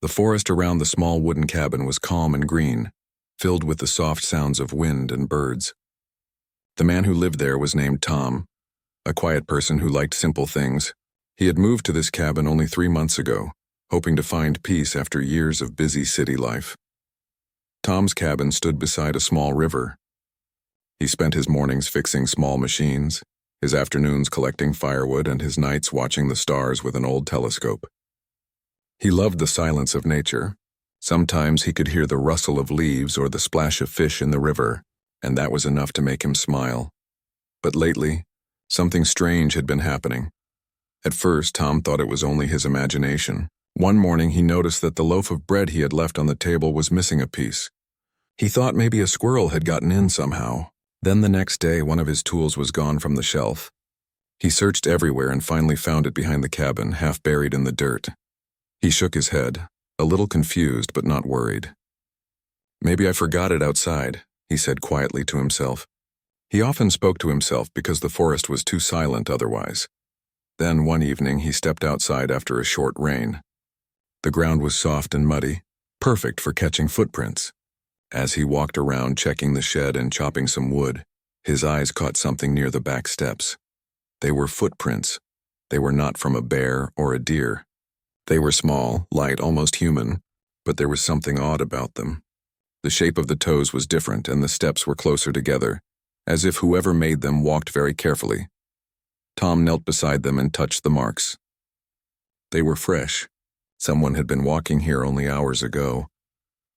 The forest around the small wooden cabin was calm and green, filled with the soft sounds of wind and birds. The man who lived there was named Tom, a quiet person who liked simple things. He had moved to this cabin only 3 months ago, hoping to find peace after years of busy city life. Tom's cabin stood beside a small river. He spent his mornings fixing small machines, his afternoons collecting firewood, and his nights watching the stars with an old telescope. He loved the silence of nature. Sometimes he could hear the rustle of leaves or the splash of fish in the river, and that was enough to make him smile. But lately, something strange had been happening. At first, Tom thought it was only his imagination. One morning, he noticed that the loaf of bread he had left on the table was missing a piece. He thought maybe a squirrel had gotten in somehow. Then the next day, one of his tools was gone from the shelf. He searched everywhere and finally found it behind the cabin, half buried in the dirt. He shook his head, a little confused but not worried. "Maybe I forgot it outside," he said quietly to himself. He often spoke to himself because the forest was too silent otherwise. Then one evening he stepped outside after a short rain. The ground was soft and muddy, perfect for catching footprints. As he walked around checking the shed and chopping some wood, his eyes caught something near the back steps. They were footprints. They were not from a bear or a deer. They were small, light, almost human, but there was something odd about them. The shape of the toes was different and the steps were closer together, as if whoever made them walked very carefully. Tom knelt beside them and touched the marks. They were fresh. Someone had been walking here only hours ago.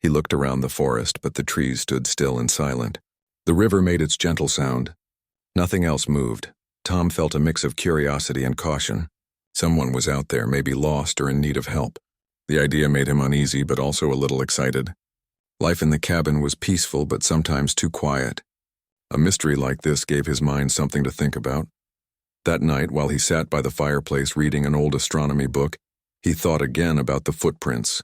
He looked around the forest, but the trees stood still and silent. The river made its gentle sound. Nothing else moved. Tom felt a mix of curiosity and caution. Someone was out there, maybe lost or in need of help. The idea made him uneasy, but also a little excited. Life in the cabin was peaceful, but sometimes too quiet. A mystery like this gave his mind something to think about. That night, while he sat by the fireplace reading an old astronomy book, he thought again about the footprints.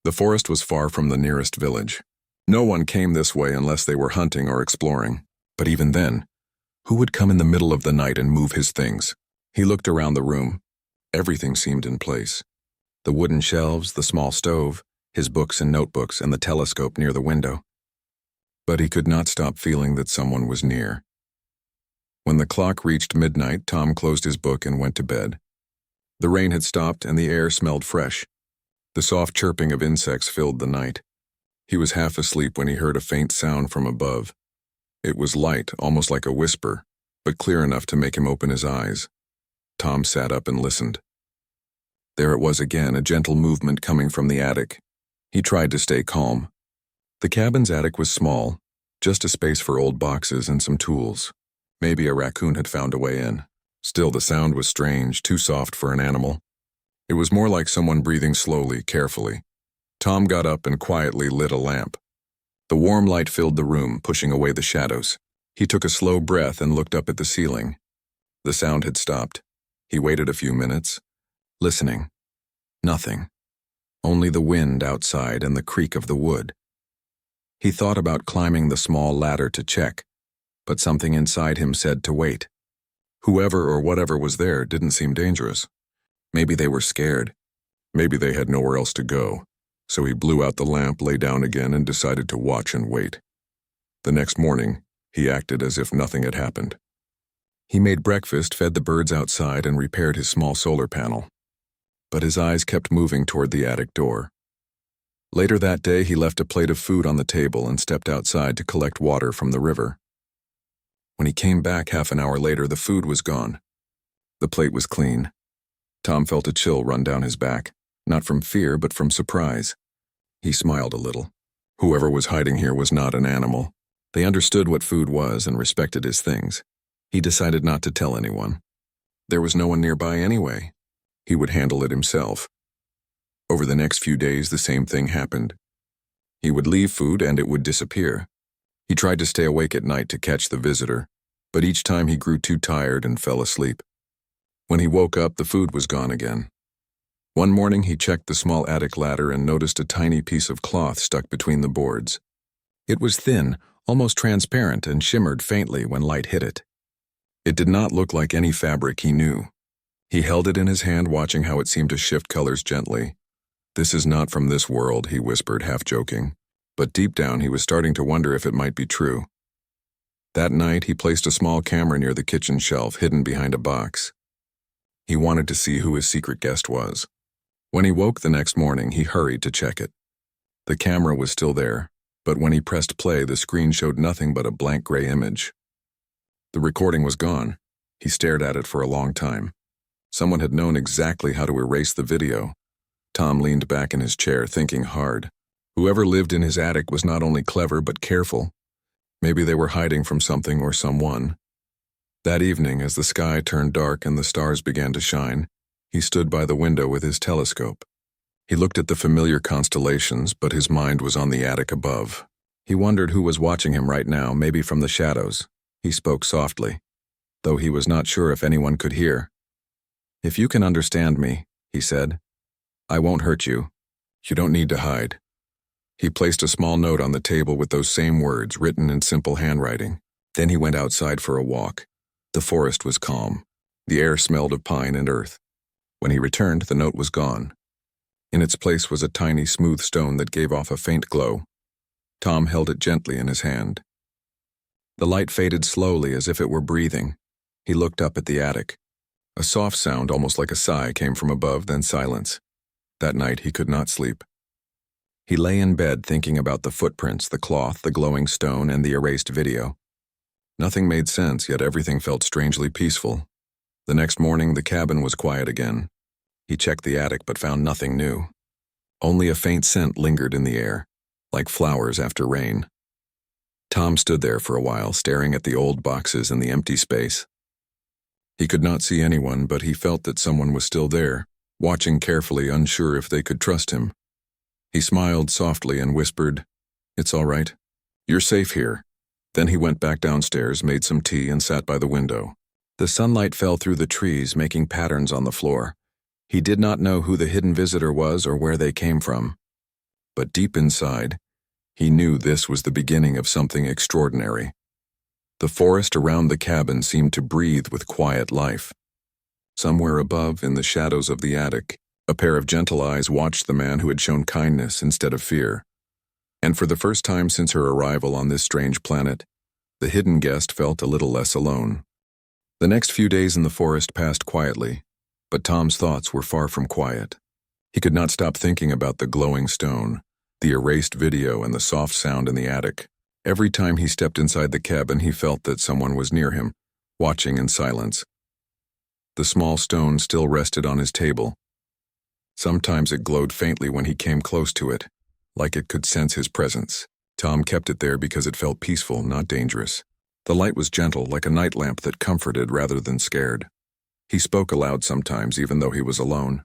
The forest was far from the nearest village. No one came this way unless they were hunting or exploring. But even then, who would come in the middle of the night and move his things? He looked around the room. Everything seemed in place. The wooden shelves, the small stove, his books and notebooks, and the telescope near the window. But he could not stop feeling that someone was near. When the clock reached midnight, Tom closed his book and went to bed. The rain had stopped and the air smelled fresh. The soft chirping of insects filled the night. He was half asleep when he heard a faint sound from above. It was light, almost like a whisper, but clear enough to make him open his eyes. Tom sat up and listened. There it was again, a gentle movement coming from the attic. He tried to stay calm. The cabin's attic was small, just a space for old boxes and some tools. Maybe a raccoon had found a way in. Still, the sound was strange, too soft for an animal. It was more like someone breathing slowly, carefully. Tom got up and quietly lit a lamp. The warm light filled the room, pushing away the shadows. He took a slow breath and looked up at the ceiling. The sound had stopped. He waited a few minutes, listening. Nothing. Only the wind outside and the creak of the wood. He thought about climbing the small ladder to check, but something inside him said to wait. Whoever or whatever was there didn't seem dangerous. Maybe they were scared. Maybe they had nowhere else to go. So he blew out the lamp, lay down again, and decided to watch and wait. The next morning, he acted as if nothing had happened. He made breakfast, fed the birds outside, and repaired his small solar panel. But his eyes kept moving toward the attic door. Later that day, he left a plate of food on the table and stepped outside to collect water from the river. When he came back half an hour later, the food was gone. The plate was clean. Tom felt a chill run down his back, not from fear but from surprise. He smiled a little. Whoever was hiding here was not an animal. They understood what food was and respected his things. He decided not to tell anyone. There was no one nearby anyway. He would handle it himself. Over the next few days, the same thing happened. He would leave food and it would disappear. He tried to stay awake at night to catch the visitor, but each time he grew too tired and fell asleep. When he woke up, the food was gone again. One morning, he checked the small attic ladder and noticed a tiny piece of cloth stuck between the boards. It was thin, almost transparent, and shimmered faintly when light hit it. It did not look like any fabric he knew. He held it in his hand, watching how it seemed to shift colors gently. "This is not from this world," he whispered, half joking. But deep down he was starting to wonder if it might be true. That night he placed a small camera near the kitchen shelf, hidden behind a box. He wanted to see who his secret guest was. When he woke the next morning, he hurried to check it. The camera was still there, but when he pressed play, the screen showed nothing but a blank gray image. The recording was gone. He stared at it for a long time. Someone had known exactly how to erase the video. Tom leaned back in his chair, thinking hard. Whoever lived in his attic was not only clever but careful. Maybe they were hiding from something or someone. That evening, as the sky turned dark and the stars began to shine, he stood by the window with his telescope. He looked at the familiar constellations, but his mind was on the attic above. He wondered who was watching him right now, maybe from the shadows. He spoke softly, though he was not sure if anyone could hear. "If you can understand me," he said, "I won't hurt you. You don't need to hide." He placed a small note on the table with those same words written in simple handwriting. Then he went outside for a walk. The forest was calm. The air smelled of pine and earth. When he returned, the note was gone. In its place was a tiny, smooth stone that gave off a faint glow. Tom held it gently in his hand. The light faded slowly as if it were breathing. He looked up at the attic. A soft sound, almost like a sigh, came from above, then silence. That night he could not sleep. He lay in bed thinking about the footprints, the cloth, the glowing stone, and the erased video. Nothing made sense, yet everything felt strangely peaceful. The next morning, the cabin was quiet again. He checked the attic but found nothing new. Only a faint scent lingered in the air, like flowers after rain. Tom stood there for a while, staring at the old boxes and the empty space. He could not see anyone, but he felt that someone was still there, watching carefully, unsure if they could trust him. He smiled softly and whispered, "It's all right. You're safe here." Then he went back downstairs, made some tea, and sat by the window. The sunlight fell through the trees, making patterns on the floor. He did not know who the hidden visitor was or where they came from. But deep inside, he knew this was the beginning of something extraordinary. The forest around the cabin seemed to breathe with quiet life. Somewhere above, in the shadows of the attic, a pair of gentle eyes watched the man who had shown kindness instead of fear. And for the first time since her arrival on this strange planet, the hidden guest felt a little less alone. The next few days in the forest passed quietly, but Tom's thoughts were far from quiet. He could not stop thinking about the glowing stone, the erased video, and the soft sound in the attic. Every time he stepped inside the cabin, he felt that someone was near him, watching in silence. The small stone still rested on his table. Sometimes it glowed faintly when he came close to it, like it could sense his presence. Tom kept it there because it felt peaceful, not dangerous. The light was gentle, like a night lamp that comforted rather than scared. He spoke aloud sometimes, even though he was alone.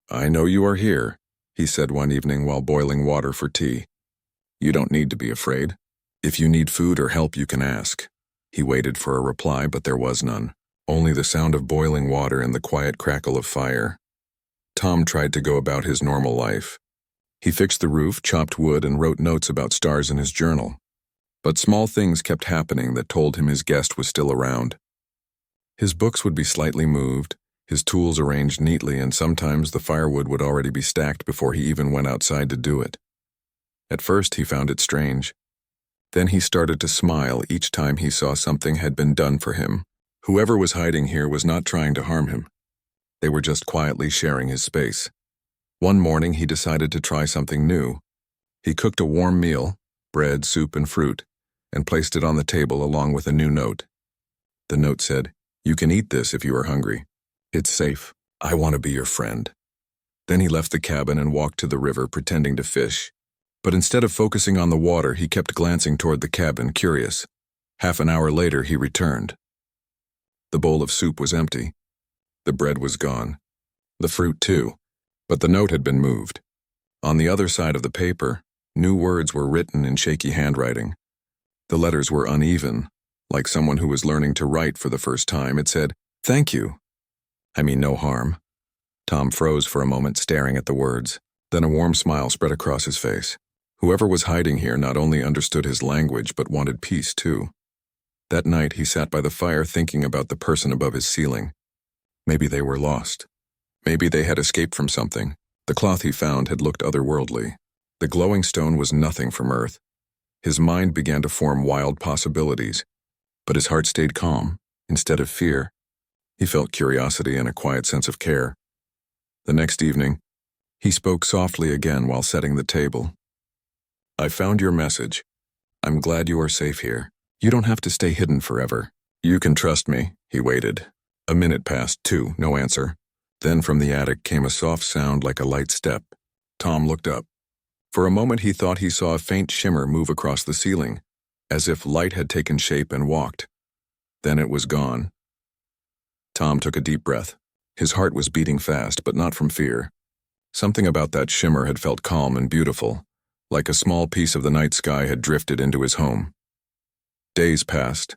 "I know you are here," he said one evening while boiling water for tea. "You don't need to be afraid. If you need food or help, you can ask." He waited for a reply, but there was none. Only the sound of boiling water and the quiet crackle of fire. Tom tried to go about his normal life. He fixed the roof, chopped wood, and wrote notes about stars in his journal. But small things kept happening that told him his guest was still around. His books would be slightly moved, his tools arranged neatly, and sometimes the firewood would already be stacked before he even went outside to do it. At first he found it strange. Then he started to smile each time he saw something had been done for him. Whoever was hiding here was not trying to harm him. They were just quietly sharing his space. One morning he decided to try something new. He cooked a warm meal, bread, soup, and fruit, and placed it on the table along with a new note. The note said, "You can eat this if you are hungry. It's safe. I want to be your friend." Then he left the cabin and walked to the river, pretending to fish. But instead of focusing on the water, he kept glancing toward the cabin, curious. Half an hour later, he returned. The bowl of soup was empty. The bread was gone. The fruit, too. But the note had been moved. On the other side of the paper, new words were written in shaky handwriting. The letters were uneven, like someone who was learning to write for the first time. It said, "Thank you. I mean no harm." Tom froze for a moment, staring at the words. Then a warm smile spread across his face. Whoever was hiding here not only understood his language, but wanted peace, too. That night, he sat by the fire thinking about the person above his ceiling. Maybe they were lost. Maybe they had escaped from something, The cloth he found had looked otherworldly. The glowing stone was nothing from Earth. His mind began to form wild possibilities, but his heart stayed calm. Instead of fear, he felt curiosity and a quiet sense of care. The next evening, he spoke softly again while setting the table. "I found your message. I'm glad you are safe here. You don't have to stay hidden forever. You can trust me." He waited. A minute passed, too, no answer. Then from the attic came a soft sound like a light step. Tom looked up. For a moment he thought he saw a faint shimmer move across the ceiling, as if light had taken shape and walked. Then it was gone. Tom took a deep breath. His heart was beating fast, but not from fear. Something about that shimmer had felt calm and beautiful, like a small piece of the night sky had drifted into his home. Days passed,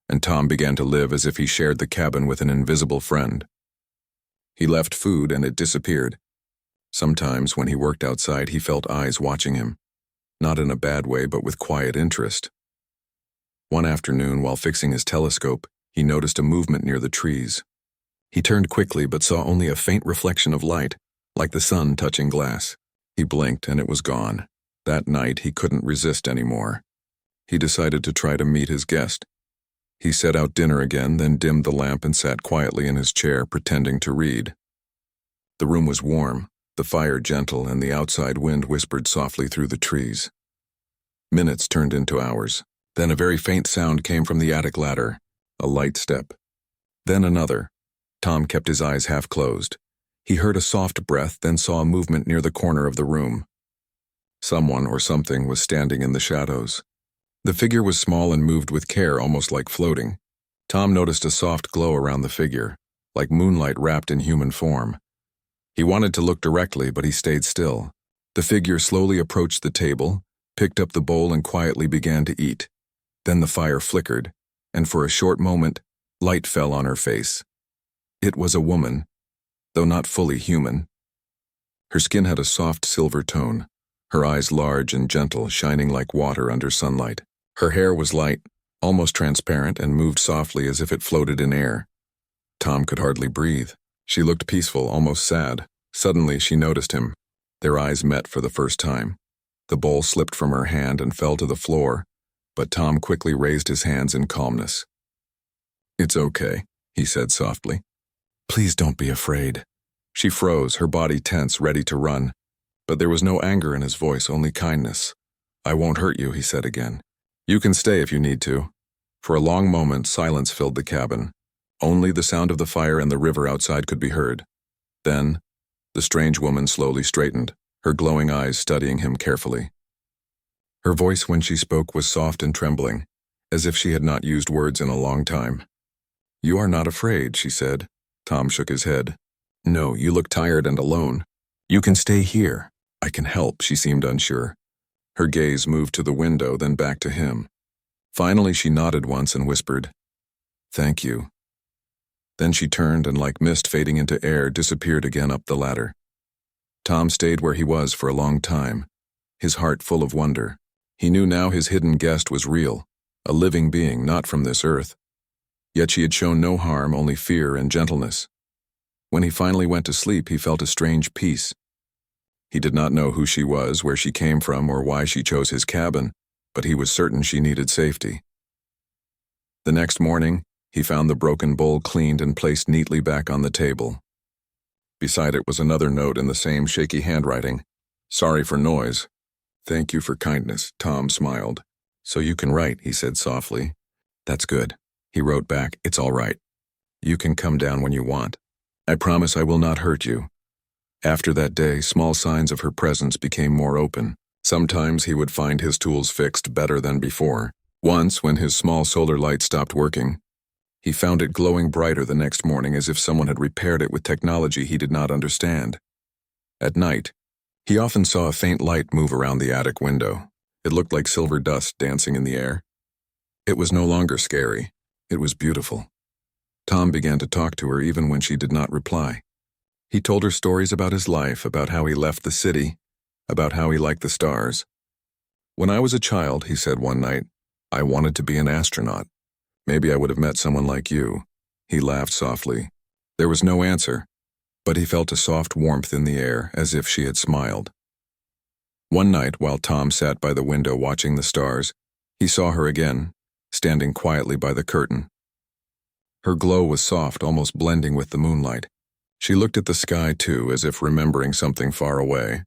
and Tom began to live as if he shared the cabin with an invisible friend. He left food and it disappeared. Sometimes when he worked outside, he felt eyes watching him, not in a bad way but with quiet interest. One afternoon, while fixing his telescope, he noticed a movement near the trees. He turned quickly but saw only a faint reflection of light, like the sun touching glass. He blinked and it was gone. That night he couldn't resist anymore. He decided to try to meet his guest. He set out dinner again, then dimmed the lamp and sat quietly in his chair, pretending to read. The room was warm, the fire gentle, and the outside wind whispered softly through the trees. Minutes turned into hours. Then a very faint sound came from the attic ladder, a light step. Then another. Tom kept his eyes half closed. He heard a soft breath, then saw a movement near the corner of the room. Someone or something was standing in the shadows. The figure was small and moved with care, almost like floating. Tom noticed a soft glow around the figure, like moonlight wrapped in human form. He wanted to look directly, but he stayed still. The figure slowly approached the table, picked up the bowl and quietly began to eat. Then the fire flickered, and for a short moment, light fell on her face. It was a woman, though not fully human. Her skin had a soft silver tone, her eyes large and gentle, shining like water under sunlight. Her hair was light, almost transparent, and moved softly as if it floated in air. Tom could hardly breathe. She looked peaceful, almost sad. Suddenly she noticed him. Their eyes met for the first time. The bowl slipped from her hand and fell to the floor, but Tom quickly raised his hands in calmness. "It's okay," he said softly. "Please don't be afraid." She froze, her body tense, ready to run. But there was no anger in his voice, only kindness. "I won't hurt you," he said again. "You can stay if you need to." For a long moment, silence filled the cabin. Only the sound of the fire and the river outside could be heard. Then, the strange woman slowly straightened, her glowing eyes studying him carefully. Her voice when she spoke was soft and trembling, as if she had not used words in a long time. "You are not afraid," she said. Tom shook his head. "No, you look tired and alone. You can stay here. I can help," she seemed unsure. Her gaze moved to the window, then back to him. Finally, she nodded once and whispered, "Thank you." Then she turned and, like mist fading into air, disappeared again up the ladder. Tom stayed where he was for a long time, his heart full of wonder. He knew now his hidden guest was real, a living being not from this earth. Yet she had shown no harm, only fear and gentleness. When he finally went to sleep, he felt a strange peace. He did not know who she was, where she came from, or why she chose his cabin, but he was certain she needed safety. The next morning, he found the broken bowl cleaned and placed neatly back on the table. Beside it was another note in the same shaky handwriting. "Sorry for noise. Thank you for kindness," Tom smiled. "So you can write," he said softly. "That's good." He wrote back, "It's all right. You can come down when you want. I promise I will not hurt you." After that day, small signs of her presence became more open. Sometimes he would find his tools fixed better than before. Once, when his small solar light stopped working, he found it glowing brighter the next morning as if someone had repaired it with technology he did not understand. At night, he often saw a faint light move around the attic window. It looked like silver dust dancing in the air. It was no longer scary. It was beautiful. Tom began to talk to her even when she did not reply. He told her stories about his life, about how he left the city, about how he liked the stars. "When I was a child," he said one night, "I wanted to be an astronaut. Maybe I would have met someone like you." He laughed softly. There was no answer, but he felt a soft warmth in the air, as if she had smiled. One night, while Tom sat by the window watching the stars, he saw her again, standing quietly by the curtain. Her glow was soft, almost blending with the moonlight. She looked at the sky, too, as if remembering something far away.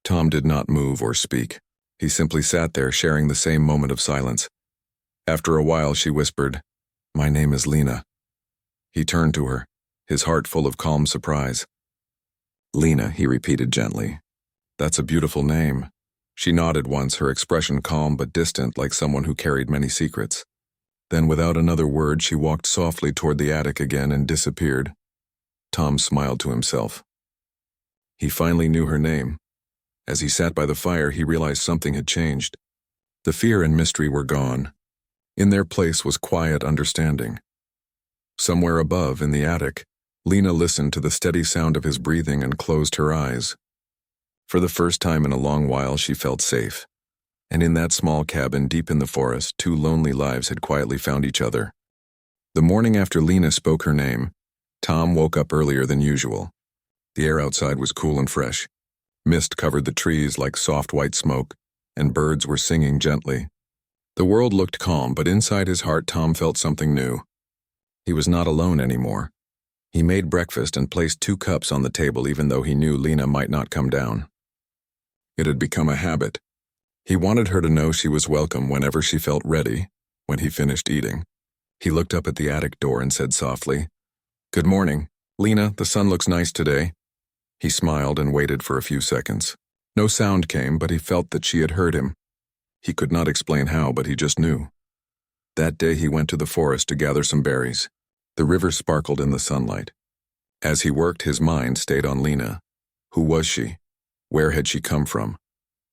Tom did not move or speak. He simply sat there, sharing the same moment of silence. After a while, she whispered, "My name is Lena." He turned to her, his heart full of calm surprise. "Lena," he repeated gently. "That's a beautiful name." She nodded once, her expression calm but distant, like someone who carried many secrets. Then, without another word, she walked softly toward the attic again and disappeared. Tom smiled to himself. He finally knew her name. As he sat by the fire, he realized something had changed. The fear and mystery were gone. In their place was quiet understanding. Somewhere above, in the attic, Lena listened to the steady sound of his breathing and closed her eyes. For the first time in a long while, she felt safe. And in that small cabin deep in the forest, two lonely lives had quietly found each other. The morning after Lena spoke her name, Tom woke up earlier than usual. The air outside was cool and fresh. Mist covered the trees like soft white smoke, and birds were singing gently. The world looked calm, but inside his heart Tom felt something new. He was not alone anymore. He made breakfast and placed 2 cups on the table even though he knew Lena might not come down. It had become a habit. He wanted her to know she was welcome whenever she felt ready. When he finished eating, he looked up at the attic door and said softly, "Good morning. Lena, the sun looks nice today." He smiled and waited for a few seconds. No sound came, but he felt that she had heard him. He could not explain how, but he just knew. That day he went to the forest to gather some berries. The river sparkled in the sunlight. As he worked, his mind stayed on Lena. Who was she? Where had she come from?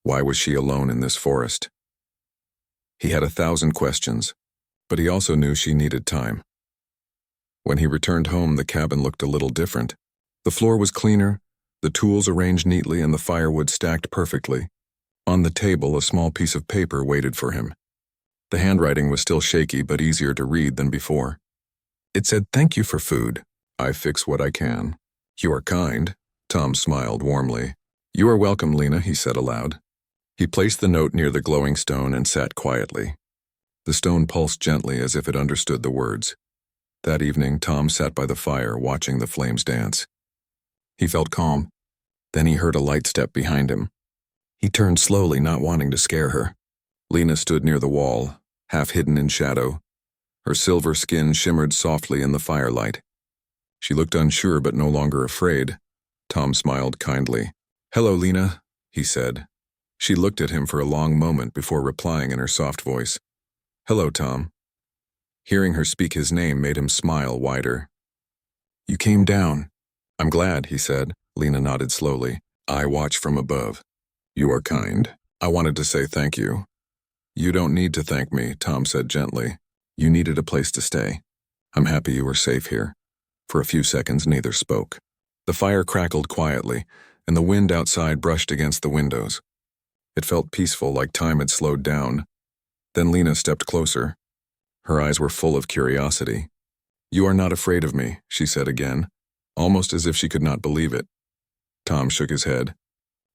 Why was she alone in this forest? He had 1,000 questions, but he also knew she needed time. When he returned home, the cabin looked a little different. The floor was cleaner, the tools arranged neatly, and the firewood stacked perfectly. On the table, a small piece of paper waited for him. The handwriting was still shaky, but easier to read than before. It said, "Thank you for food. I fix what I can." "You are kind." Tom smiled warmly. "You are welcome, Lena," he said aloud. He placed the note near the glowing stone and sat quietly. The stone pulsed gently as if it understood the words. That evening, Tom sat by the fire, watching the flames dance. He felt calm. Then he heard a light step behind him. He turned slowly, not wanting to scare her. Lena stood near the wall, half hidden in shadow. Her silver skin shimmered softly in the firelight. She looked unsure but no longer afraid. Tom smiled kindly. "Hello, Lena," he said. She looked at him for a long moment before replying in her soft voice. "Hello, Tom." Hearing her speak his name made him smile wider. "You came down." "I'm glad," he said. Lena nodded slowly. "I watch from above." "You are kind. I wanted to say thank you." "You don't need to thank me," Tom said gently. "You needed a place to stay. I'm happy you were safe here." For a few seconds, neither spoke. The fire crackled quietly, and the wind outside brushed against the windows. It felt peaceful, like time had slowed down. Then Lena stepped closer. Her eyes were full of curiosity. "You are not afraid of me," she said again, almost as if she could not believe it. Tom shook his head.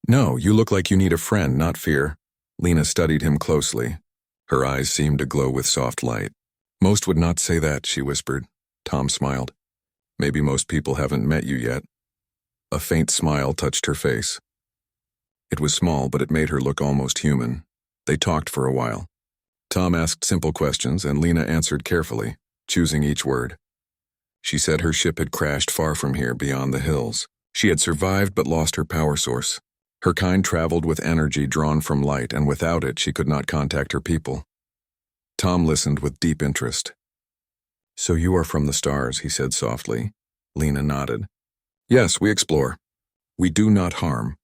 "No, you look like you need a friend, not fear." Lena studied him closely. Her eyes seemed to glow with soft light. "Most would not say that," she whispered. Tom smiled. "Maybe most people haven't met you yet." A faint smile touched her face. It was small, but it made her look almost human. They talked for a while. Tom asked simple questions, and Lena answered carefully, choosing each word. She said her ship had crashed far from here, beyond the hills. She had survived but lost her power source. Her kind traveled with energy drawn from light, and without it, she could not contact her people. Tom listened with deep interest. "So you are from the stars," he said softly. Lena nodded. "Yes, we explore. We do not harm.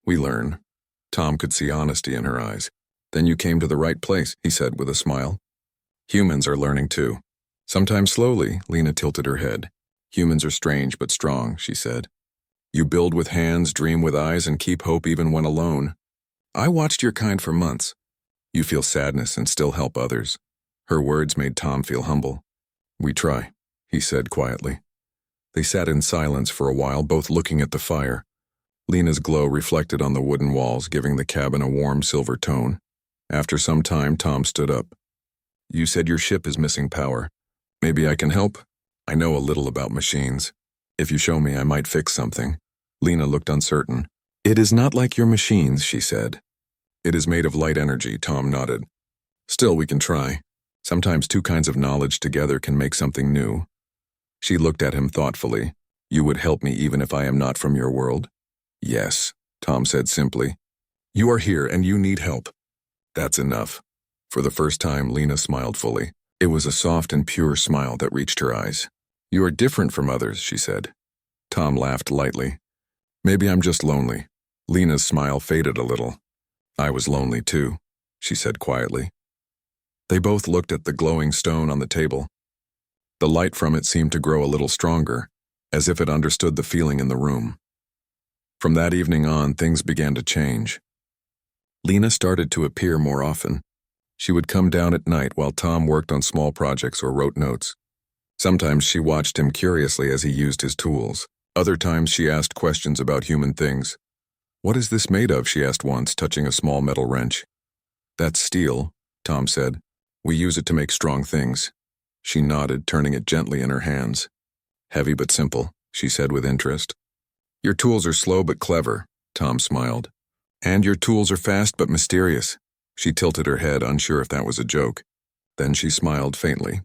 We learn." Tom could see honesty in her eyes. "Then you came to the right place," he said with a smile. "Humans are learning too. Sometimes slowly," Lena tilted her head. "Humans are strange but strong," she said. "You build with hands, dream with eyes, and keep hope even when alone. I watched your kind for months. You feel sadness and still help others." Her words made Tom feel humble. "We try," he said quietly. They sat in silence for a while, both looking at the fire. Lena's glow reflected on the wooden walls, giving the cabin a warm silver tone. After some time, Tom stood up. "You said your ship is missing power. Maybe I can help? I know a little about machines. If you show me, I might fix something." Lena looked uncertain. "It is not like your machines," she said. "It is made of light energy," Tom nodded. "Still, we can try. Sometimes two kinds of knowledge together can make something new." She looked at him thoughtfully. "You would help me even if I am not from your world?" "Yes," Tom said simply. "You are here and you need help." "That's enough." For the first time, Lena smiled fully. It was a soft and pure smile that reached her eyes. "You are different from others," she said. Tom laughed lightly. "Maybe I'm just lonely." Lena's smile faded a little. "I was lonely too," she said quietly. They both looked at the glowing stone on the table. The light from it seemed to grow a little stronger, as if it understood the feeling in the room. From that evening on, things began to change. Lena started to appear more often. She would come down at night while Tom worked on small projects or wrote notes. Sometimes she watched him curiously as he used his tools. Other times she asked questions about human things. "What is this made of?" she asked once, touching a small metal wrench. "That's steel," Tom said. "We use it to make strong things." She nodded, turning it gently in her hands. "Heavy but simple," she said with interest. "Your tools are slow but clever," Tom smiled. "And your tools are fast but mysterious." She tilted her head, unsure if that was a joke. Then she smiled faintly.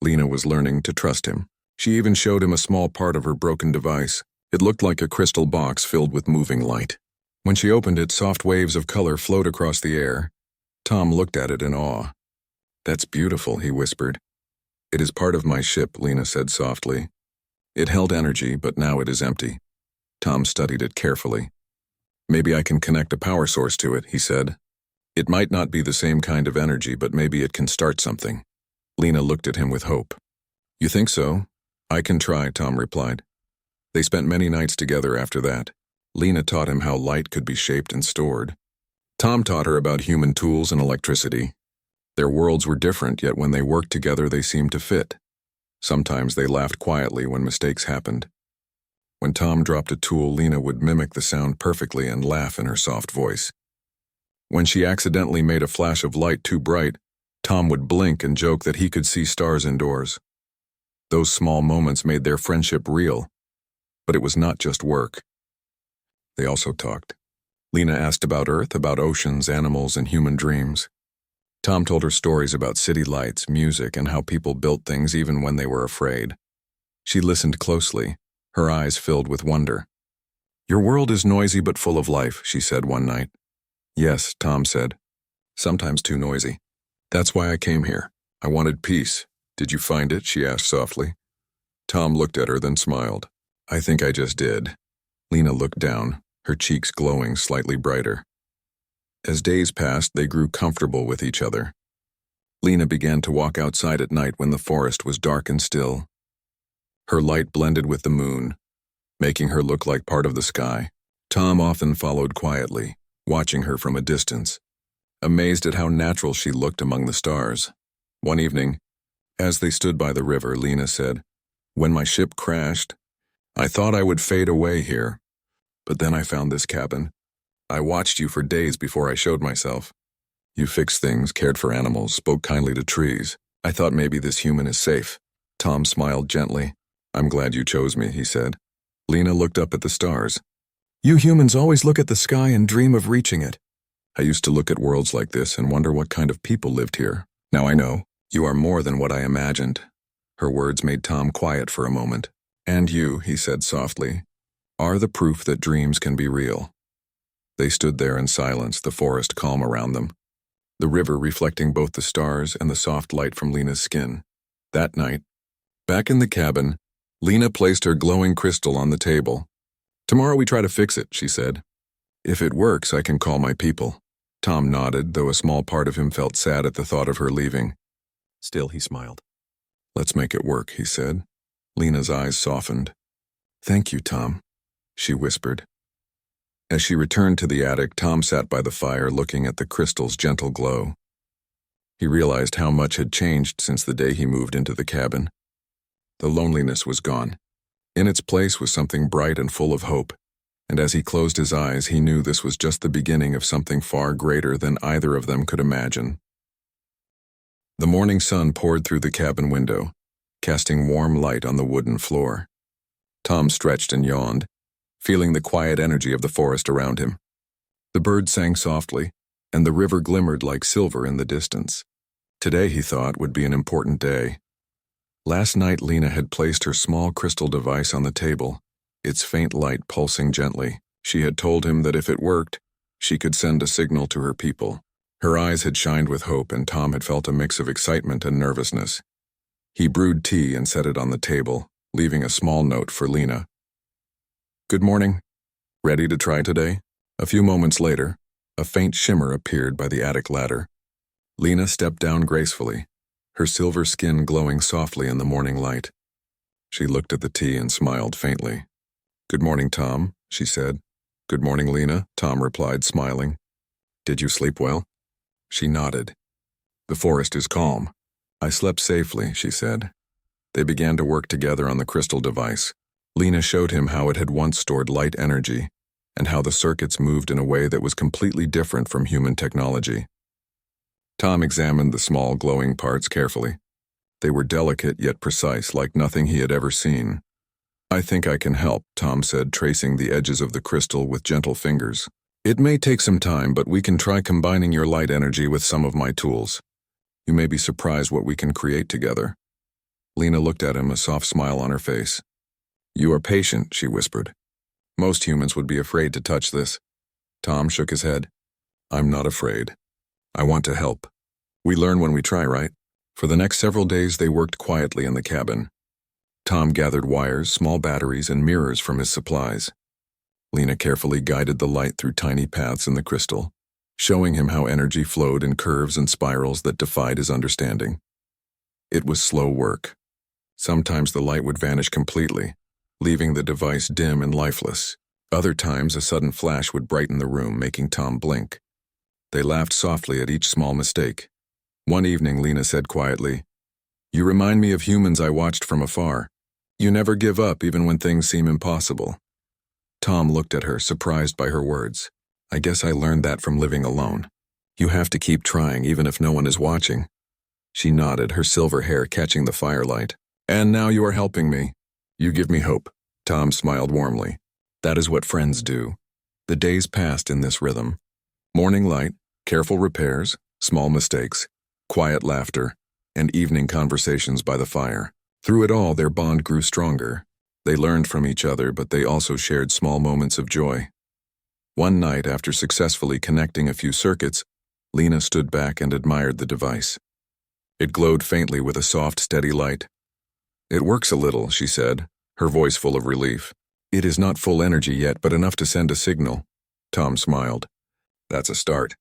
Lena was learning to trust him. She even showed him a small part of her broken device. It looked like a crystal box filled with moving light. When she opened it, soft waves of color flowed across the air. Tom looked at it in awe. "That's beautiful," he whispered. "It is part of my ship," Lena said softly. "It held energy, but now it is empty." Tom studied it carefully. "Maybe I can connect a power source to it," he said. "It might not be the same kind of energy, but maybe it can start something." Lena looked at him with hope. "You think so?" "I can try," Tom replied. They spent many nights together after that. Lena taught him how light could be shaped and stored. Tom taught her about human tools and electricity. Their worlds were different, yet when they worked together they seemed to fit. Sometimes they laughed quietly when mistakes happened. When Tom dropped a tool, Lena would mimic the sound perfectly and laugh in her soft voice. When she accidentally made a flash of light too bright, Tom would blink and joke that he could see stars indoors. Those small moments made their friendship real. But it was not just work. They also talked. Lena asked about Earth, about oceans, animals, and human dreams. Tom told her stories about city lights, music, and how people built things even when they were afraid. She listened closely, her eyes filled with wonder. "Your world is noisy but full of life," she said one night. "Yes," Tom said. "Sometimes too noisy. That's why I came here. I wanted peace. Did you find it?" she asked softly. Tom looked at her, then smiled. "I think I just did." Lena looked down, her cheeks glowing slightly brighter. As days passed, they grew comfortable with each other. Lena began to walk outside at night when the forest was dark and still. Her light blended with the moon, making her look like part of the sky. Tom often followed quietly, watching her from a distance, amazed at how natural she looked among the stars. One evening, as they stood by the river, Lena said, "When my ship crashed, I thought I would fade away here. But then I found this cabin. I watched you for days before I showed myself. You fixed things, cared for animals, spoke kindly to trees. I thought maybe this human is safe." Tom smiled gently. "I'm glad you chose me," he said. Lena looked up at the stars. "You humans always look at the sky and dream of reaching it. I used to look at worlds like this and wonder what kind of people lived here. Now I know. You are more than what I imagined." Her words made Tom quiet for a moment. "And you," he said softly, "are the proof that dreams can be real." They stood there in silence, the forest calm around them, the river reflecting both the stars and the soft light from Lena's skin. That night, back in the cabin, Lena placed her glowing crystal on the table. "Tomorrow we try to fix it," she said. "If it works, I can call my people." Tom nodded, though a small part of him felt sad at the thought of her leaving. Still, he smiled. "Let's make it work," he said. Lena's eyes softened. "Thank you, Tom," she whispered. As she returned to the attic, Tom sat by the fire looking at the crystal's gentle glow. He realized how much had changed since the day he moved into the cabin. The loneliness was gone. In its place was something bright and full of hope, and as he closed his eyes, he knew this was just the beginning of something far greater than either of them could imagine. The morning sun poured through the cabin window, casting warm light on the wooden floor. Tom stretched and yawned, feeling the quiet energy of the forest around him. The birds sang softly, and the river glimmered like silver in the distance. Today, he thought, would be an important day. Last night, Lena had placed her small crystal device on the table, its faint light pulsing gently. She had told him that if it worked, she could send a signal to her people. Her eyes had shined with hope, and Tom had felt a mix of excitement and nervousness. He brewed tea and set it on the table, leaving a small note for Lena. "Good morning. Ready to try today?" A few moments later, a faint shimmer appeared by the attic ladder. Lena stepped down gracefully, her silver skin glowing softly in the morning light. She looked at the tea and smiled faintly. "Good morning, Tom," she said. "Good morning, Lena," Tom replied, smiling. "Did you sleep well?" She nodded. "The forest is calm. I slept safely," she said. They began to work together on the crystal device. Lena showed him how it had once stored light energy, and how the circuits moved in a way that was completely different from human technology. Tom examined the small glowing parts carefully. They were delicate yet precise, like nothing he had ever seen. "I think I can help," Tom said, tracing the edges of the crystal with gentle fingers. "It may take some time, but we can try combining your light energy with some of my tools. You may be surprised what we can create together." Lena looked at him, a soft smile on her face. "You are patient," she whispered. "Most humans would be afraid to touch this." Tom shook his head. "I'm not afraid. I want to help. We learn when we try, right?" For the next several days, they worked quietly in the cabin. Tom gathered wires, small batteries, and mirrors from his supplies. Lena carefully guided the light through tiny paths in the crystal, showing him how energy flowed in curves and spirals that defied his understanding. It was slow work. Sometimes the light would vanish completely, leaving the device dim and lifeless. Other times, a sudden flash would brighten the room, making Tom blink. They laughed softly at each small mistake. One evening, Lena said quietly, "You remind me of humans I watched from afar. You never give up even when things seem impossible." Tom looked at her, surprised by her words. "I guess I learned that from living alone. You have to keep trying even if no one is watching." She nodded, her silver hair catching the firelight. "And now you are helping me. You give me hope." Tom smiled warmly. "That is what friends do." The days passed in this rhythm. Morning light, careful repairs, small mistakes, quiet laughter, and evening conversations by the fire. Through it all, their bond grew stronger. They learned from each other, but they also shared small moments of joy. One night, after successfully connecting a few circuits, Lena stood back and admired the device. It glowed faintly with a soft, steady light. "It works a little," she said, her voice full of relief. "It is not full energy yet, but enough to send a signal." Tom smiled. "That's a start.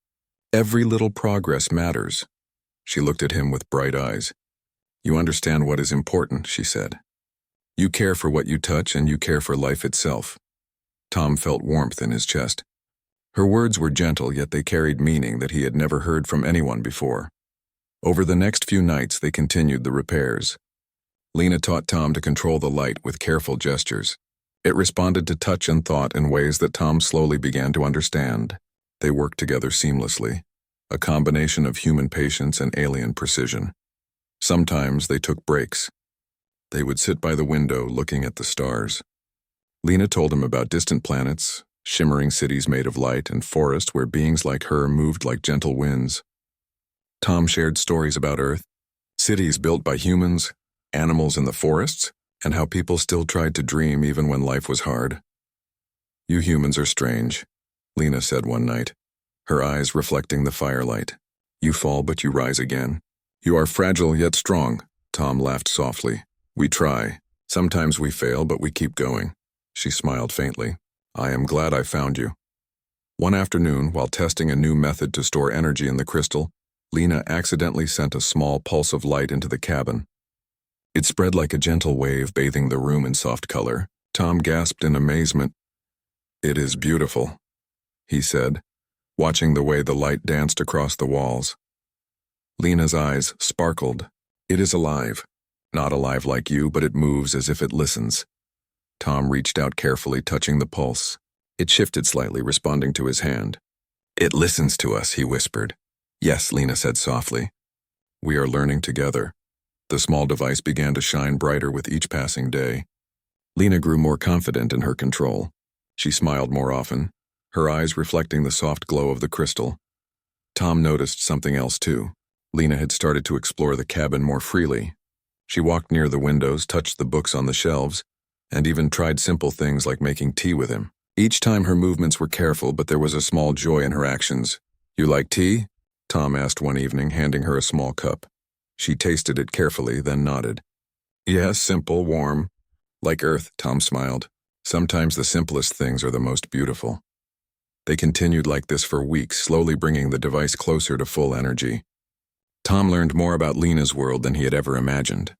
Every little progress matters." She looked at him with bright eyes. "You understand what is important," she said. "You care for what you touch, and you care for life itself." Tom felt warmth in his chest. Her words were gentle, yet they carried meaning that he had never heard from anyone before. Over the next few nights, they continued the repairs. Lena taught Tom to control the light with careful gestures. It responded to touch and thought in ways that Tom slowly began to understand. They worked together seamlessly, a combination of human patience and alien precision. Sometimes they took breaks. They would sit by the window looking at the stars. Lena told him about distant planets, shimmering cities made of light, and forests where beings like her moved like gentle winds. Tom shared stories about Earth, cities built by humans, animals in the forests, and how people still tried to dream even when life was hard. "You humans are strange," Lena said one night, her eyes reflecting the firelight. "You fall, but you rise again. You are fragile yet strong." Tom laughed softly. "We try. Sometimes we fail, but we keep going." She smiled faintly. "I am glad I found you." One afternoon, while testing a new method to store energy in the crystal, Lena accidentally sent a small pulse of light into the cabin. It spread like a gentle wave, bathing the room in soft color. Tom gasped in amazement. "It is beautiful," he said, watching the way the light danced across the walls. Lena's eyes sparkled. "It is alive. Not alive like you, but it moves as if it listens." Tom reached out carefully, touching the pulse. It shifted slightly, responding to his hand. "It listens to us," he whispered. "Yes," Lena said softly. "We are learning together." The small device began to shine brighter with each passing day. Lena grew more confident in her control. She smiled more often, her eyes reflecting the soft glow of the crystal. Tom noticed something else too. Lena had started to explore the cabin more freely. She walked near the windows, touched the books on the shelves, and even tried simple things like making tea with him. Each time her movements were careful, but there was a small joy in her actions. "You like tea?" Tom asked one evening, handing her a small cup. She tasted it carefully, then nodded. "Yes, simple, warm. Like Earth," Tom smiled. "Sometimes the simplest things are the most beautiful." They continued like this for weeks, slowly bringing the device closer to full energy. Tom learned more about Lena's world than he had ever imagined.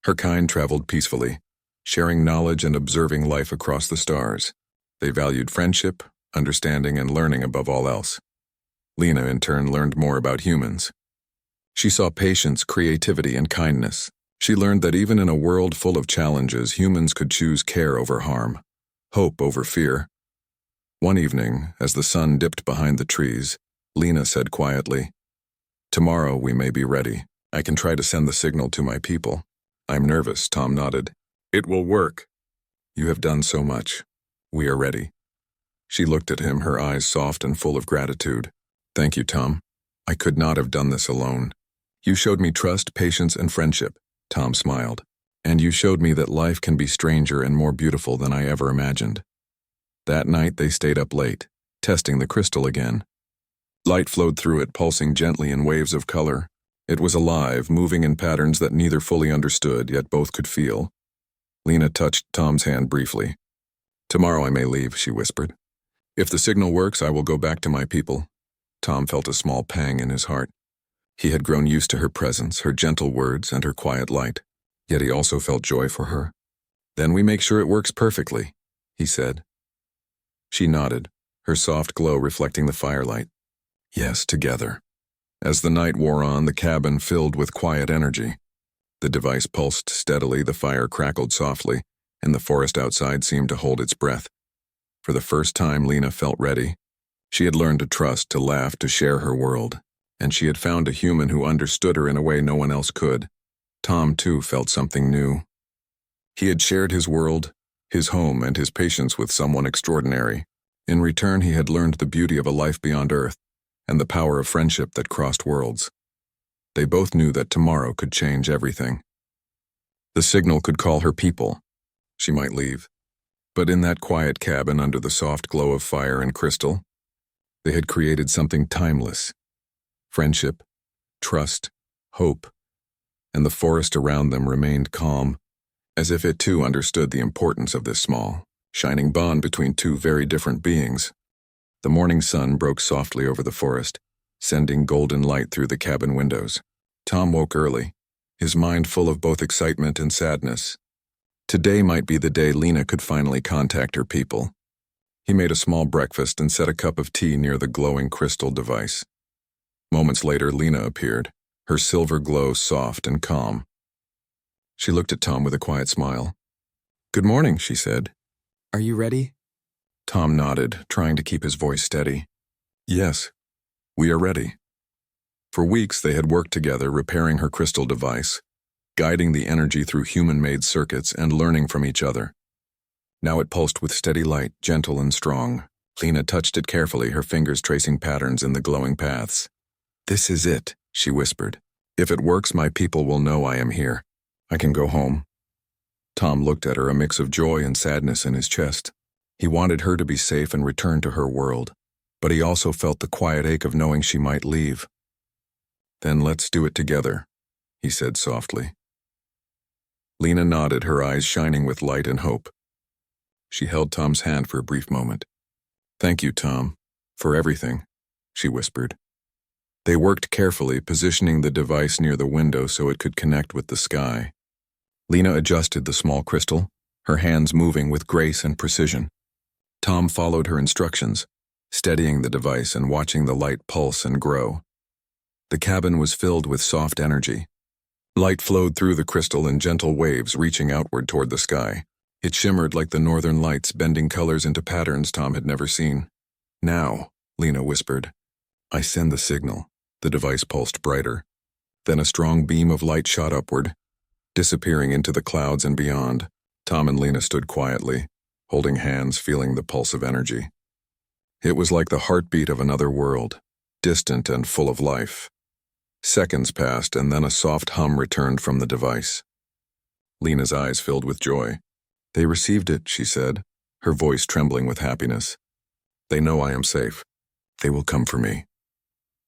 Her kind traveled peacefully, sharing knowledge and observing life across the stars. They valued friendship, understanding, and learning above all else. Lena, in turn, learned more about humans. She saw patience, creativity, and kindness. She learned that even in a world full of challenges, humans could choose care over harm, hope over fear. One evening, as the sun dipped behind the trees, Lena said quietly, "Tomorrow we may be ready. I can try to send the signal to my people." "I'm nervous," Tom nodded. "It will work. You have done so much. We are ready." She looked at him, her eyes soft and full of gratitude. "Thank you, Tom. I could not have done this alone. You showed me trust, patience, and friendship." Tom smiled. "And you showed me that life can be stranger and more beautiful than I ever imagined." That night they stayed up late, testing the crystal again. Light flowed through it, pulsing gently in waves of color. It was alive, moving in patterns that neither fully understood, yet both could feel. Lena touched Tom's hand briefly. "Tomorrow I may leave," she whispered. "If the signal works, I will go back to my people." Tom felt a small pang in his heart. He had grown used to her presence, her gentle words, and her quiet light. Yet he also felt joy for her. "Then we make sure it works perfectly," he said. She nodded, her soft glow reflecting the firelight. "Yes, together." As the night wore on, the cabin filled with quiet energy. The device pulsed steadily, the fire crackled softly, and the forest outside seemed to hold its breath. For the first time, Lena felt ready. She had learned to trust, to laugh, to share her world. And she had found a human who understood her in a way no one else could. Tom, too, felt something new. He had shared his world, his home, and his patience with someone extraordinary. In return, he had learned the beauty of a life beyond Earth, and the power of friendship that crossed worlds. They both knew that tomorrow could change everything. The signal could call her people. She might leave. But in that quiet cabin under the soft glow of fire and crystal, they had created something timeless. Friendship, trust, hope, and the forest around them remained calm, as if it too understood the importance of this small, shining bond between two very different beings. The morning sun broke softly over the forest, sending golden light through the cabin windows. Tom woke early, his mind full of both excitement and sadness. Today might be the day Lena could finally contact her people. He made a small breakfast and set a cup of tea near the glowing crystal device. Moments later, Lena appeared, her silver glow soft and calm. She looked at Tom with a quiet smile. "Good morning," she said. "Are you ready?" Tom nodded, trying to keep his voice steady. "Yes, we are ready." For weeks they had worked together, repairing her crystal device, guiding the energy through human-made circuits and learning from each other. Now it pulsed with steady light, gentle and strong. Lena touched it carefully, her fingers tracing patterns in the glowing paths. "This is it," she whispered. "If it works, my people will know I am here. I can go home." Tom looked at her, a mix of joy and sadness in his chest. He wanted her to be safe and return to her world, but he also felt the quiet ache of knowing she might leave. "Then let's do it together," he said softly. Lena nodded, her eyes shining with light and hope. She held Tom's hand for a brief moment. "Thank you, Tom, for everything," she whispered. They worked carefully, positioning the device near the window so it could connect with the sky. Lena adjusted the small crystal, her hands moving with grace and precision. Tom followed her instructions, steadying the device and watching the light pulse and grow. The cabin was filled with soft energy. Light flowed through the crystal in gentle waves, reaching outward toward the sky. It shimmered like the northern lights, bending colors into patterns Tom had never seen. "Now," Lena whispered. "I send the signal." The device pulsed brighter. Then a strong beam of light shot upward, disappearing into the clouds and beyond. Tom and Lena stood quietly, holding hands, feeling the pulse of energy. It was like the heartbeat of another world, distant and full of life. Seconds passed, and then a soft hum returned from the device. Lena's eyes filled with joy. "They received it," she said, her voice trembling with happiness. "They know I am safe. They will come for me."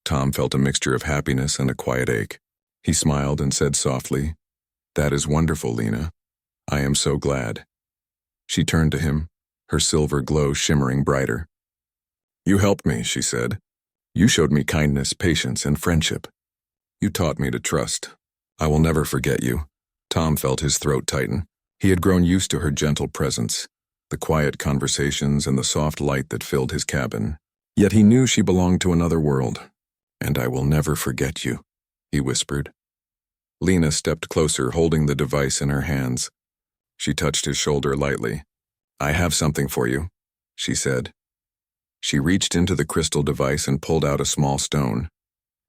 Tom felt a mixture of happiness and a quiet ache. He smiled and said softly, "That is wonderful, Lena. I am so glad." She turned to him, her silver glow shimmering brighter. "You helped me," she said. "You showed me kindness, patience, and friendship. You taught me to trust. I will never forget you." Tom felt his throat tighten. He had grown used to her gentle presence, the quiet conversations and the soft light that filled his cabin. Yet he knew she belonged to another world. "And I will never forget you," he whispered. Lena stepped closer, holding the device in her hands. She touched his shoulder lightly. "I have something for you," she said. She reached into the crystal device and pulled out a small stone.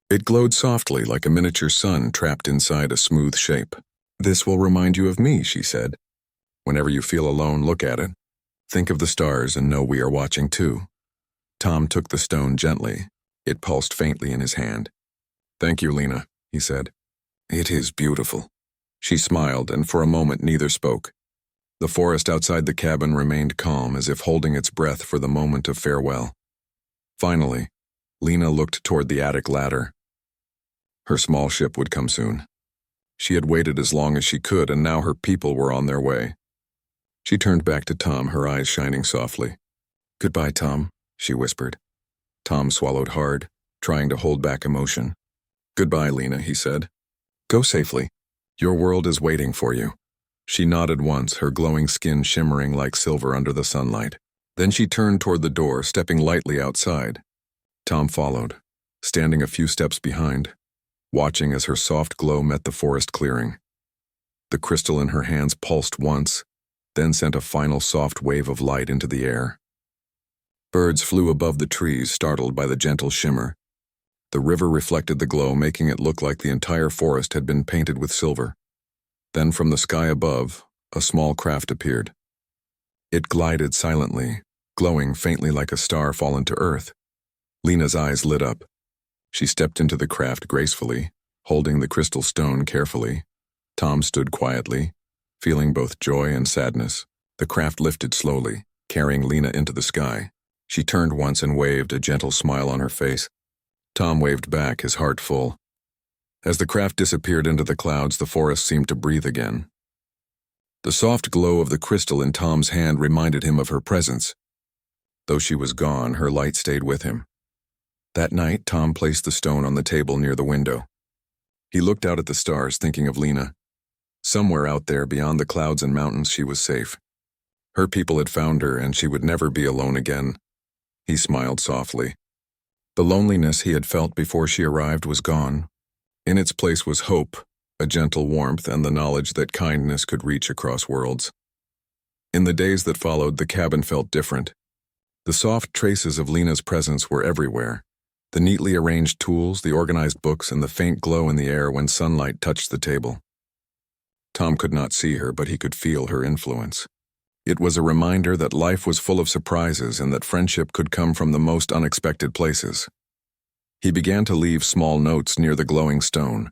It glowed softly like a miniature sun trapped inside a smooth shape. "This will remind you of me," she said. "Whenever you feel alone, look at it. Think of the stars and know we are watching too." Tom took the stone gently. It pulsed faintly in his hand. "Thank you, Lena," he said. "It is beautiful." She smiled, and for a moment neither spoke. The forest outside the cabin remained calm, as if holding its breath for the moment of farewell. Finally, Lena looked toward the attic ladder. Her small ship would come soon. She had waited as long as she could, and now her people were on their way. She turned back to Tom, her eyes shining softly. "Goodbye, Tom," she whispered. Tom swallowed hard, trying to hold back emotion. "Goodbye, Lena," he said. "Go safely. Your world is waiting for you." She nodded once, her glowing skin shimmering like silver under the sunlight. Then she turned toward the door, stepping lightly outside. Tom followed, standing a few steps behind, watching as her soft glow met the forest clearing. The crystal in her hands pulsed once, then sent a final soft wave of light into the air. Birds flew above the trees, startled by the gentle shimmer. The river reflected the glow, making it look like the entire forest had been painted with silver. Then from the sky above, a small craft appeared. It glided silently, glowing faintly like a star fallen to earth. Lena's eyes lit up. She stepped into the craft gracefully, holding the crystal stone carefully. Tom stood quietly, feeling both joy and sadness. The craft lifted slowly, carrying Lena into the sky. She turned once and waved, a gentle smile on her face. Tom waved back, his heart full. As the craft disappeared into the clouds, the forest seemed to breathe again. The soft glow of the crystal in Tom's hand reminded him of her presence. Though she was gone, her light stayed with him. That night, Tom placed the stone on the table near the window. He looked out at the stars, thinking of Lena. Somewhere out there, beyond the clouds and mountains, she was safe. Her people had found her, and she would never be alone again. He smiled softly. The loneliness he had felt before she arrived was gone. In its place was hope, a gentle warmth, and the knowledge that kindness could reach across worlds. In the days that followed, the cabin felt different. The soft traces of Lena's presence were everywhere. The neatly arranged tools, the organized books, and the faint glow in the air when sunlight touched the table. Tom could not see her, but he could feel her influence. It was a reminder that life was full of surprises and that friendship could come from the most unexpected places. He began to leave small notes near the glowing stone,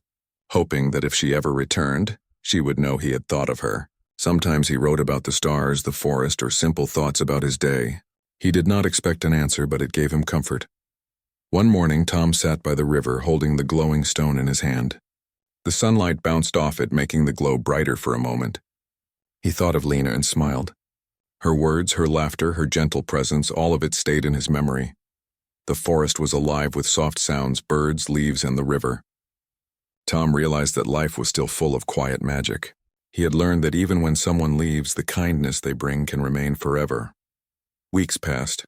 hoping that if she ever returned, she would know he had thought of her. Sometimes he wrote about the stars, the forest, or simple thoughts about his day. He did not expect an answer, but it gave him comfort. One morning, Tom sat by the river, holding the glowing stone in his hand. The sunlight bounced off it, making the glow brighter for a moment. He thought of Lena and smiled. Her words, her laughter, her gentle presence, all of it stayed in his memory. The forest was alive with soft sounds, birds, leaves, and the river. Tom realized that life was still full of quiet magic. He had learned that even when someone leaves, the kindness they bring can remain forever. Weeks passed.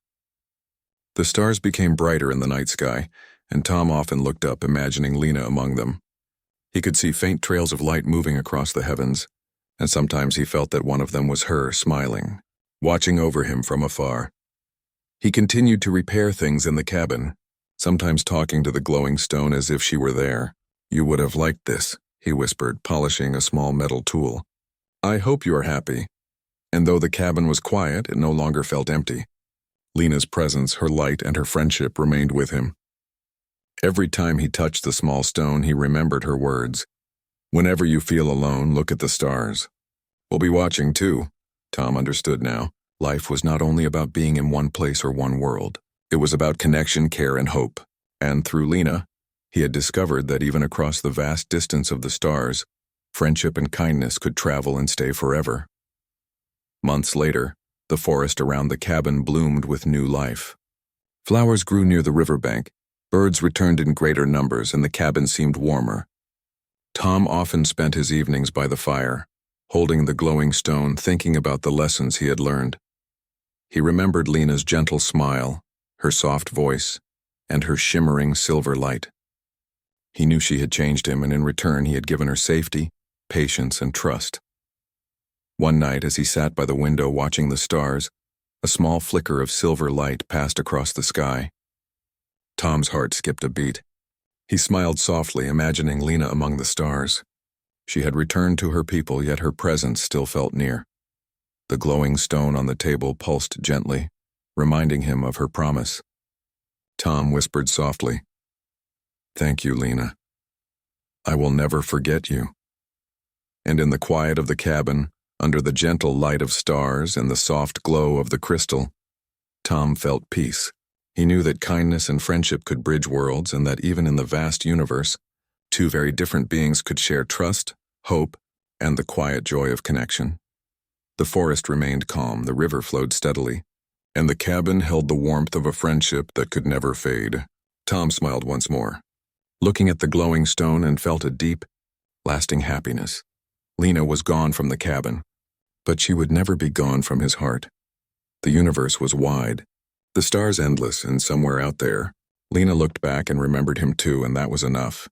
The stars became brighter in the night sky, and Tom often looked up, imagining Lena among them. He could see faint trails of light moving across the heavens, and sometimes he felt that one of them was her, smiling, watching over him from afar. He continued to repair things in the cabin, sometimes talking to the glowing stone as if she were there. "You would have liked this," he whispered, polishing a small metal tool. "I hope you are happy." And though the cabin was quiet, it no longer felt empty. Lena's presence, her light, and her friendship remained with him. Every time he touched the small stone, he remembered her words. "Whenever you feel alone, look at the stars. We'll be watching too." Tom understood now. Life was not only about being in one place or one world. It was about connection, care, and hope. And through Lena, he had discovered that even across the vast distance of the stars, friendship and kindness could travel and stay forever. Months later, the forest around the cabin bloomed with new life. Flowers grew near the riverbank, birds returned in greater numbers, and the cabin seemed warmer. Tom often spent his evenings by the fire, holding the glowing stone, thinking about the lessons he had learned. He remembered Lena's gentle smile, her soft voice, and her shimmering silver light. He knew she had changed him, and in return he had given her safety, patience, and trust. One night, as he sat by the window watching the stars, a small flicker of silver light passed across the sky. Tom's heart skipped a beat. He smiled softly, imagining Lena among the stars. She had returned to her people, yet her presence still felt near. The glowing stone on the table pulsed gently, reminding him of her promise. Tom whispered softly, "Thank you, Lena. I will never forget you." And in the quiet of the cabin, under the gentle light of stars and the soft glow of the crystal, Tom felt peace. He knew that kindness and friendship could bridge worlds, and that even in the vast universe, two very different beings could share trust, hope, and the quiet joy of connection. The forest remained calm, the river flowed steadily, and the cabin held the warmth of a friendship that could never fade. Tom smiled once more, looking at the glowing stone, and felt a deep, lasting happiness. Lena was gone from the cabin, but she would never be gone from his heart. The universe was wide, the stars endless, and somewhere out there, Lena looked back and remembered him too, and that was enough.